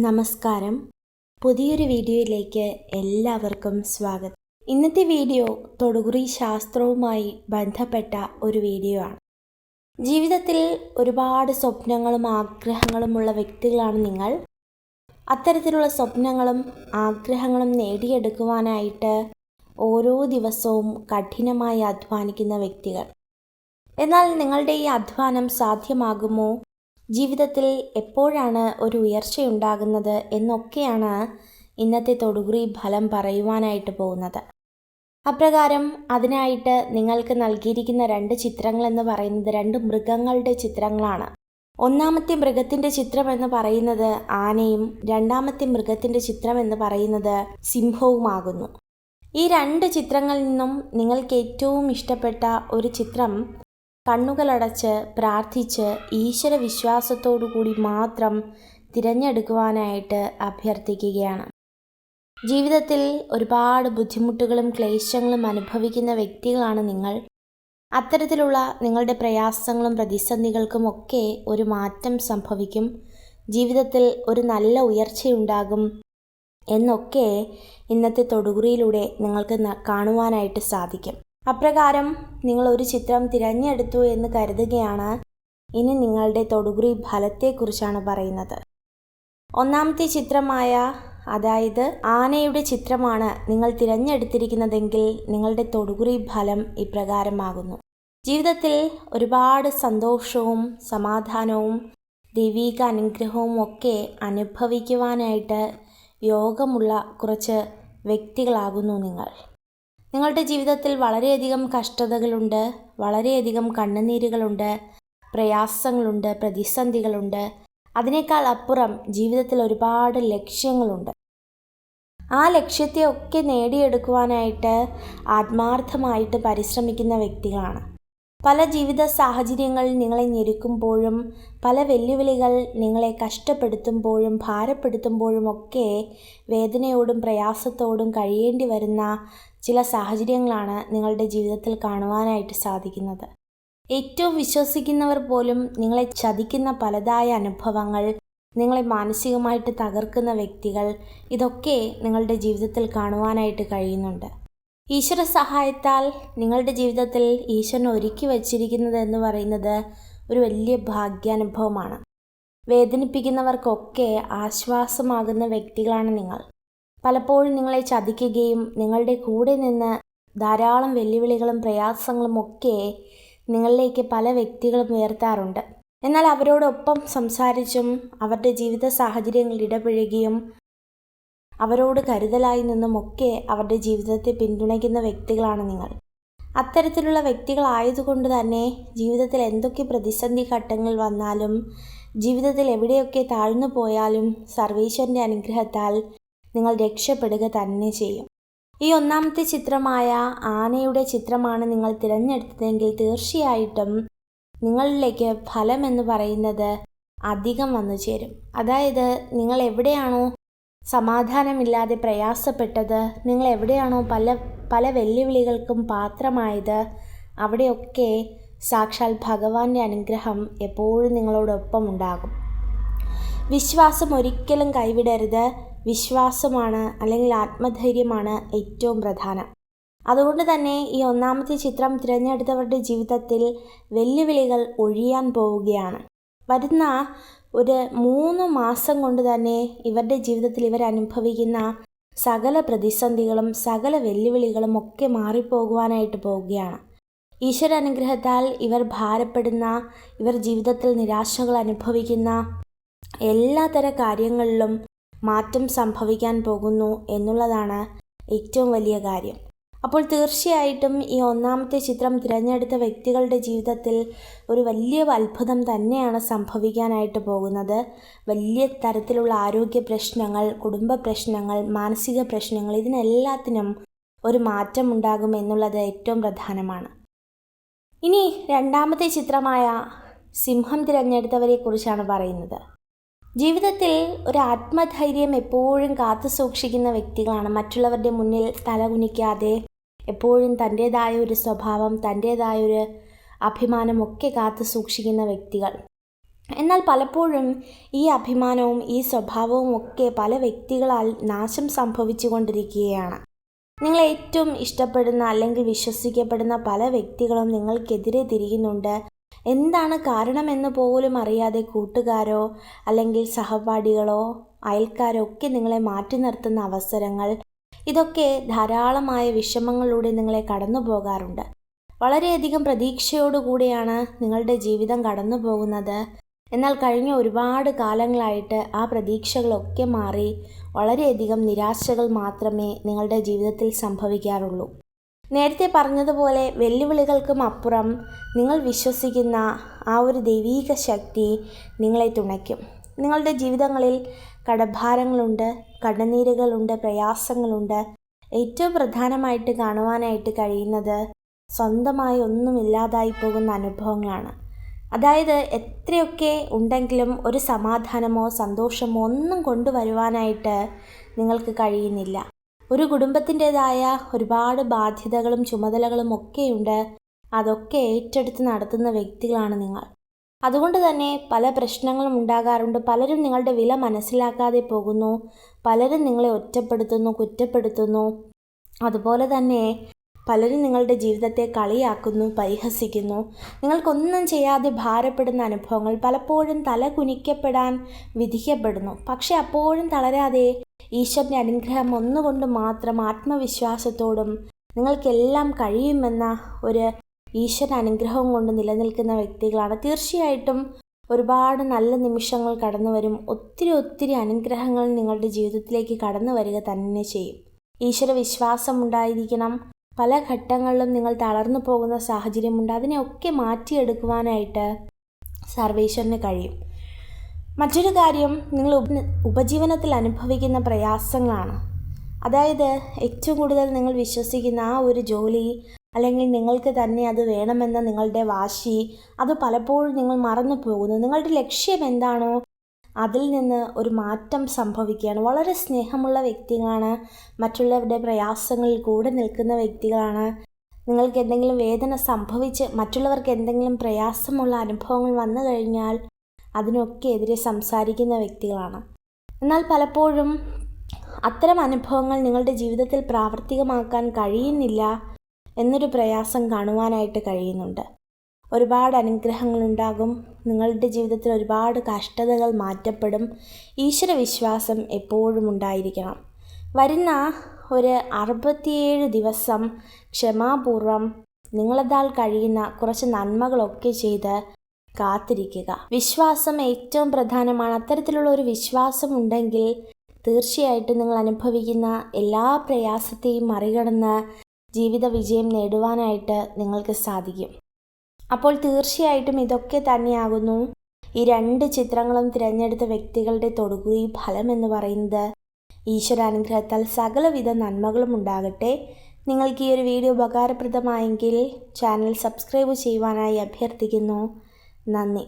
നമസ്കാരം. പുതിയൊരു വീഡിയോയിലേക്ക് എല്ലാവർക്കും സ്വാഗതം. ഇന്നത്തെ വീഡിയോ തൊടുകുറി ശാസ്ത്രവുമായി ബന്ധപ്പെട്ട ഒരു വീഡിയോ ആണ്. ജീവിതത്തിൽ ഒരുപാട് സ്വപ്നങ്ങളും ആഗ്രഹങ്ങളുമുള്ള വ്യക്തികളാണ് നിങ്ങൾ. അത്തരത്തിലുള്ള സ്വപ്നങ്ങളും ആഗ്രഹങ്ങളും നേടിയെടുക്കുവാനായിട്ട് ഓരോ ദിവസവും കഠിനമായി അധ്വാനിക്കുന്ന വ്യക്തികൾ. എന്നാൽ നിങ്ങളുടെ ഈ അധ്വാനം സാധ്യമാകുമോ? ജീവിതത്തിൽ എപ്പോഴാണ് ഒരു ഉയർച്ചയുണ്ടാകുന്നത് എന്നൊക്കെയാണ് ഇന്നത്തെ തൊടുകുറി ഫലം പറയുവാനായിട്ട് പോകുന്നത്. അപ്രകാരം അതിനായിട്ട് നിങ്ങൾക്ക് നൽകിയിരിക്കുന്ന 2 ചിത്രങ്ങളെന്ന് പറയുന്നത് 2 മൃഗങ്ങളുടെ ചിത്രങ്ങളാണ്. ഒന്നാമത്തെ മൃഗത്തിൻ്റെ ചിത്രം എന്ന് പറയുന്നത് ആനയും രണ്ടാമത്തെ മൃഗത്തിൻ്റെ ചിത്രം എന്ന് പറയുന്നത് സിംഹവുമാകുന്നു. ഈ 2 ചിത്രങ്ങളിൽ നിന്നും നിങ്ങൾക്ക് ഏറ്റവും ഇഷ്ടപ്പെട്ട ഒരു ചിത്രം കണ്ണുകളടച്ച് പ്രാർത്ഥിച്ച് ഈശ്വര വിശ്വാസത്തോടു കൂടി മാത്രം തിരഞ്ഞെടുക്കുവാനായിട്ട് അഭ്യർത്ഥിക്കുകയാണ്. ജീവിതത്തിൽ ഒരുപാട് ബുദ്ധിമുട്ടുകളും ക്ലേശങ്ങളും അനുഭവിക്കുന്ന വ്യക്തികളാണ് നിങ്ങൾ. അത്തരത്തിലുള്ള നിങ്ങളുടെ പ്രയാസങ്ങളും പ്രതിസന്ധികൾക്കുമൊക്കെ ഒരു മാറ്റം സംഭവിക്കും. ജീവിതത്തിൽ ഒരു നല്ല ഉയർച്ചയുണ്ടാകും എന്നൊക്കെ ഇന്നത്തെ തൊടുകുറിയിലൂടെ നിങ്ങൾക്ക് കാണുവാനായിട്ട് സാധിക്കും. അപ്രകാരം നിങ്ങൾ ഒരു ചിത്രം തിരഞ്ഞെടുത്തു എന്ന് കരുതുകയാണ്. ഇനി നിങ്ങളുടെ തൊടുകുറി ഫലത്തെക്കുറിച്ചാണ് പറയുന്നത്. ഒന്നാമത്തെ ചിത്രമായ അതായത് ആനയുടെ ചിത്രമാണ് നിങ്ങൾ തിരഞ്ഞെടുത്തിരിക്കുന്നതെങ്കിൽ നിങ്ങളുടെ തൊടുകുറി ഫലം ഇപ്രകാരമാകുന്നു. ജീവിതത്തിൽ ഒരുപാട് സന്തോഷവും സമാധാനവും ദൈവിക അനുഗ്രഹവും ഒക്കെ അനുഭവിക്കുവാനായിട്ട് യോഗമുള്ള കുറച്ച് വ്യക്തികളാകുന്നു നിങ്ങൾ. നിങ്ങളുടെ ജീവിതത്തിൽ വളരെയധികം കഷ്ടതകളുണ്ട്, വളരെയധികം കണ്ണുനീരുകളുണ്ട്, പ്രയാസങ്ങളുണ്ട്, പ്രതിസന്ധികളുണ്ട്. അതിനേക്കാൾ അപ്പുറം ജീവിതത്തിൽ ഒരുപാട് ലക്ഷ്യങ്ങളുണ്ട്. ആ ലക്ഷ്യത്തെയൊക്കെ നേടിയെടുക്കുവാനായിട്ട് ആത്മാർത്ഥമായിട്ട് പരിശ്രമിക്കുന്ന വ്യക്തികളാണ്. പല ജീവിത സാഹചര്യങ്ങൾ നിങ്ങളെ ഞെരുക്കുമ്പോഴും പല വെല്ലുവിളികൾ നിങ്ങളെ കഷ്ടപ്പെടുത്തുമ്പോഴും ഭാരപ്പെടുത്തുമ്പോഴും ഒക്കെ വേദനയോടും പ്രയാസത്തോടും കഴിയേണ്ടി വരുന്ന ചില സാഹചര്യങ്ങളാണ് നിങ്ങളുടെ ജീവിതത്തിൽ കാണുവാനായിട്ട് സാധിക്കുന്നത്. ഏറ്റവും വിശ്വസിക്കുന്നവർ പോലും നിങ്ങളെ ചതിക്കുന്ന പലതായ അനുഭവങ്ങൾ, നിങ്ങളെ മാനസികമായിട്ട് തകർക്കുന്ന വ്യക്തികൾ, ഇതൊക്കെ നിങ്ങളുടെ ജീവിതത്തിൽ കാണുവാനായിട്ട് കഴിയുന്നുണ്ട്. ഈശ്വര സഹായത്താൽ നിങ്ങളുടെ ജീവിതത്തിൽ ഈശ്വരൻ ഒരുക്കി വച്ചിരിക്കുന്നത് എന്ന് പറയുന്നത് ഒരു വലിയ ഭാഗ്യാനുഭവമാണ്. വേദനിപ്പിക്കുന്നവർക്കൊക്കെ ആശ്വാസമാകുന്ന വ്യക്തികളാണ് നിങ്ങൾ. പലപ്പോഴും നിങ്ങളെ ചതിക്കുകയും നിങ്ങളുടെ കൂടെ നിന്ന് ധാരാളം വെല്ലുവിളികളും പ്രയാസങ്ങളും ഒക്കെ നിങ്ങളിലേക്ക് പല വ്യക്തികളും ഉയർത്താറുണ്ട്. എന്നാൽ അവരോടൊപ്പം സംസാരിച്ചും അവരുടെ ജീവിത സാഹചര്യങ്ങളിൽ ഇടപഴകിയും അവരോട് കരുതലായി നിന്നുമൊക്കെ അവരുടെ ജീവിതത്തെ പിന്തുണയ്ക്കുന്ന വ്യക്തികളാണ് നിങ്ങൾ. അത്തരത്തിലുള്ള വ്യക്തികളായതുകൊണ്ട് തന്നെ ജീവിതത്തിൽ എന്തൊക്കെ പ്രതിസന്ധി ഘട്ടങ്ങൾ വന്നാലും ജീവിതത്തിൽ എവിടെയൊക്കെ താഴ്ന്നു പോയാലും സർവേശ്വരൻ്റെ അനുഗ്രഹത്താൽ നിങ്ങൾ രക്ഷപ്പെടുക തന്നെ ചെയ്യും. ഈ ഒന്നാമത്തെ ചിത്രമായ ആനയുടെ ചിത്രമാണ് നിങ്ങൾ തിരഞ്ഞെടുത്തതെങ്കിൽ തീർച്ചയായിട്ടും നിങ്ങളിലേക്ക് ഫലം എന്ന് പറയുന്നത് അധികം വന്നു ചേരും. അതായത് നിങ്ങൾ എവിടെയാണോ സമാധാനമില്ലാതെ പ്രയാസപ്പെട്ടത്, നിങ്ങൾ എവിടെയാണോ പല വെല്ലുവിളികൾക്കും പാത്രമായത്, അവിടെയൊക്കെ സാക്ഷാൽ ഭഗവാന്റെ അനുഗ്രഹം എപ്പോഴും നിങ്ങളോടൊപ്പം ഉണ്ടാകും. വിശ്വാസം ഒരിക്കലും കൈവിടരുത്. വിശ്വാസമാണ് അല്ലെങ്കിൽ ആത്മധൈര്യമാണ് ഏറ്റവും പ്രധാനം. അതുകൊണ്ട് തന്നെ ഈ ഒന്നാമത്തെ ചിത്രം തിരഞ്ഞെടുത്തവരുടെ ജീവിതത്തിൽ വെല്ലുവിളികൾ ഒഴിയാൻ പോവുകയാണ്. വരുന്ന ഒരു 3 മാസം കൊണ്ട് തന്നെ ഇവരുടെ ജീവിതത്തിൽ ഇവരനുഭവിക്കുന്ന സകല പ്രതിസന്ധികളും സകല വെല്ലുവിളികളും ഒക്കെ മാറിപ്പോകുവാനായിട്ട് പോവുകയാണ്. ഈശ്വര അനുഗ്രഹത്താൽ ഇവർ ഭാരപ്പെടുന്ന, ഇവർ ജീവിതത്തിൽ നിരാശകൾ അനുഭവിക്കുന്ന എല്ലാത്തര കാര്യങ്ങളിലും മാറ്റം സംഭവിക്കാൻ പോകുന്നു എന്നുള്ളതാണ് ഏറ്റവും വലിയ കാര്യം. അപ്പോൾ തീർച്ചയായിട്ടും ഈ ഒന്നാമത്തെ ചിത്രം തിരഞ്ഞെടുത്ത വ്യക്തികളുടെ ജീവിതത്തിൽ ഒരു വലിയ അത്ഭുതം തന്നെയാണ് സംഭവിക്കാനായിട്ട് പോകുന്നത്. വലിയ തരത്തിലുള്ള ആരോഗ്യ പ്രശ്നങ്ങൾ, കുടുംബ പ്രശ്നങ്ങൾ, മാനസിക പ്രശ്നങ്ങൾ, ഇതിനെല്ലാത്തിനും ഒരു മാറ്റം ഉണ്ടാകും എന്നുള്ളത് ഏറ്റവും പ്രധാനമാണ്. ഇനി രണ്ടാമത്തെ ചിത്രമായ സിംഹം തിരഞ്ഞെടുത്തവരെ കുറിച്ചാണ് പറയുന്നത്. ജീവിതത്തിൽ ഒരു ആത്മധൈര്യം എപ്പോഴും കാത്തു സൂക്ഷിക്കുന്ന വ്യക്തികളാണ്. മറ്റുള്ളവരുടെ മുന്നിൽ തലകുനിക്കാതെ എപ്പോഴും തൻ്റേതായ ഒരു സ്വഭാവം, തൻ്റേതായൊരു അഭിമാനമൊക്കെ കാത്തു സൂക്ഷിക്കുന്ന വ്യക്തികൾ. എന്നാൽ പലപ്പോഴും ഈ അഭിമാനവും ഈ സ്വഭാവവും ഒക്കെ പല വ്യക്തികളാൽ നാശം സംഭവിച്ചു കൊണ്ടിരിക്കുകയാണ്. നിങ്ങളെ ഏറ്റവും ഇഷ്ടപ്പെടുന്ന അല്ലെങ്കിൽ വിശ്വസിക്കപ്പെടുന്ന പല വ്യക്തികളും നിങ്ങൾക്കെതിരെ തിരിയുന്നുണ്ട്. എന്താണ് കാരണമെന്ന് പോലും അറിയാതെ കൂട്ടുകാരോ അല്ലെങ്കിൽ സഹപാഠികളോ അയൽക്കാരോ ഒക്കെ നിങ്ങളെ മാറ്റി നിർത്തുന്ന അവസരങ്ങൾ, ഇതൊക്കെ ധാരാളമായ വിഷമങ്ങളിലൂടെ നിങ്ങളെ കടന്നു പോകാറുണ്ട്. വളരെയധികം പ്രതീക്ഷയോടുകൂടിയാണ് നിങ്ങളുടെ ജീവിതം കടന്നു പോകുന്നത്. എന്നാൽ കഴിഞ്ഞ ഒരുപാട് കാലങ്ങളായിട്ട് ആ പ്രതീക്ഷകളൊക്കെ മാറി വളരെയധികം നിരാശകൾ മാത്രമേ നിങ്ങളുടെ ജീവിതത്തിൽ സംഭവിക്കാറുള്ളൂ. നേരത്തെ പറഞ്ഞതുപോലെ വെല്ലുവിളികൾക്കും അപ്പുറം നിങ്ങൾ വിശ്വസിക്കുന്ന ആ ഒരു ദൈവീക ശക്തി നിങ്ങളെ തുണയ്ക്കും. നിങ്ങളുടെ ജീവിതങ്ങളിൽ കടഭാരങ്ങളുണ്ട്, കടനീരുകളുണ്ട്, പ്രയാസങ്ങളുണ്ട്. ഏറ്റവും പ്രധാനമായിട്ട് കാണുവാനായിട്ട് കഴിയുന്നത് സ്വന്തമായി ഒന്നുമില്ലാതായി പോകുന്ന അനുഭവങ്ങളാണ്. അതായത് എത്രയൊക്കെ ഉണ്ടെങ്കിലും ഒരു സമാധാനമോ സന്തോഷമോ ഒന്നും കൊണ്ടുവരുവാനായിട്ട് നിങ്ങൾക്ക് കഴിയുന്നില്ല. ഒരു കുടുംബത്തിൻ്റേതായ ഒരുപാട് ബാധ്യതകളും ചുമതലകളും ഒക്കെയുണ്ട്. അതൊക്കെ ഏറ്റെടുത്ത് നടത്തുന്ന വ്യക്തികളാണ് നിങ്ങൾ. അതുകൊണ്ട് തന്നെ പല പ്രശ്നങ്ങളും ഉണ്ടാകാറുണ്ട്. പലരും നിങ്ങളുടെ വില മനസ്സിലാക്കാതെ പോകുന്നു. പലരും നിങ്ങളെ ഒറ്റപ്പെടുത്തുന്നു, കുറ്റപ്പെടുത്തുന്നു. അതുപോലെ തന്നെ പലരും നിങ്ങളുടെ ജീവിതത്തെ കളിയാക്കുന്നു, പരിഹസിക്കുന്നു. നിങ്ങൾക്കൊന്നും ചെയ്യാതെ ഭാരപ്പെടുന്ന അനുഭവങ്ങൾ, പലപ്പോഴും തല കുനിക്കപ്പെടാൻ വിധിക്കപ്പെടുന്നു. പക്ഷെ അപ്പോഴും തളരാതെ ഈശ്വരൻ്റെ അനുഗ്രഹം ഒന്നുകൊണ്ട് മാത്രം ആത്മവിശ്വാസത്തോടും നിങ്ങൾക്കെല്ലാം കഴിയുമെന്ന ഒരു ഈശ്വര അനുഗ്രഹം കൊണ്ട് നിലനിൽക്കുന്ന വ്യക്തികളാണ്. തീർച്ചയായിട്ടും ഒരുപാട് നല്ല നിമിഷങ്ങൾ കടന്നു വരും. ഒത്തിരി അനുഗ്രഹങ്ങൾ നിങ്ങളുടെ ജീവിതത്തിലേക്ക് കടന്നു വരിക തന്നെ ചെയ്യും. ഈശ്വര വിശ്വാസം ഉണ്ടായിരിക്കണം. പല ഘട്ടങ്ങളിലും നിങ്ങൾ തളർന്നു പോകുന്ന സാഹചര്യമുണ്ട്. അതിനെയൊക്കെ മാറ്റിയെടുക്കുവാനായിട്ട് സർവേശ്വരന് കഴിയും. മറ്റൊരു കാര്യം, നിങ്ങൾ ഉപജീവനത്തിൽ അനുഭവിക്കുന്ന പ്രയാസങ്ങളാണ്. അതായത് ഏറ്റവും കൂടുതൽ നിങ്ങൾ വിശ്വസിക്കുന്ന ആ ഒരു ജോലി, അല്ലെങ്കിൽ നിങ്ങൾക്ക് തന്നെ അത് വേണമെന്ന നിങ്ങളുടെ വാശി, അത് പലപ്പോഴും നിങ്ങൾ മറന്നു പോകുന്നു. നിങ്ങളുടെ ലക്ഷ്യം എന്താണോ അതിൽ നിന്ന് ഒരു മാറ്റം സംഭവിക്കുകയാണ്. വളരെ സ്നേഹമുള്ള വ്യക്തികളാണ്, മറ്റുള്ളവരുടെ പ്രയാസങ്ങളിൽ കൂടെ നിൽക്കുന്ന വ്യക്തികളാണ്. നിങ്ങൾക്ക് എന്തെങ്കിലും വേദന സംഭവിച്ച് മറ്റുള്ളവർക്ക് എന്തെങ്കിലും പ്രയാസമുള്ള അനുഭവങ്ങൾ വന്നു കഴിഞ്ഞാൽ അതിനൊക്കെ എതിരെ സംസാരിക്കുന്ന വ്യക്തികളാണ്. എന്നാൽ പലപ്പോഴും അത്തരം അനുഭവങ്ങൾ നിങ്ങളുടെ ജീവിതത്തിൽ പ്രാവർത്തികമാക്കാൻ കഴിയുന്നില്ല എന്നൊരു പ്രയാസം കാണുവാനായിട്ട് കഴിയുന്നുണ്ട്. ഒരുപാട് അനുഗ്രഹങ്ങളുണ്ടാകും. നിങ്ങളുടെ ജീവിതത്തിൽ ഒരുപാട് കഷ്ടതകൾ മാറ്റപ്പെടും. ഈശ്വരവിശ്വാസം എപ്പോഴും ഉണ്ടായിരിക്കണം. വരുന്ന ഒരു 67 ദിവസം ക്ഷമാപൂർവം നിങ്ങളതാൽ കഴിയുന്ന കുറച്ച് നന്മകളൊക്കെ ചെയ്ത് കാത്തിരിക്കുക. വിശ്വാസം ഏറ്റവും പ്രധാനമാണ്. അത്തരത്തിലുള്ള ഒരു വിശ്വാസം ഉണ്ടെങ്കിൽ തീർച്ചയായിട്ടും നിങ്ങൾ അനുഭവിക്കുന്ന എല്ലാ പ്രയാസത്തെയും മറികടന്ന് ജീവിത വിജയം നേടുവാനായിട്ട് നിങ്ങൾക്ക് സാധിക്കും. അപ്പോൾ തീർച്ചയായിട്ടും ഇതൊക്കെ തന്നെയാകുന്നു ഈ 2 ചിത്രങ്ങളും തിരഞ്ഞെടുത്ത വ്യക്തികളുടെ തൊടുകുറി ഫലം എന്ന് പറയുന്നത്. ഈശ്വരാനുഗ്രഹത്താൽ സകലവിധ നന്മകളും ഉണ്ടാകട്ടെ. നിങ്ങൾക്ക് ഈ ഒരു വീഡിയോ ഉപകാരപ്രദമായെങ്കിൽ ചാനൽ സബ്സ്ക്രൈബ് ചെയ്യുവാനായി അഭ്യർത്ഥിക്കുന്നു. നന്ദി.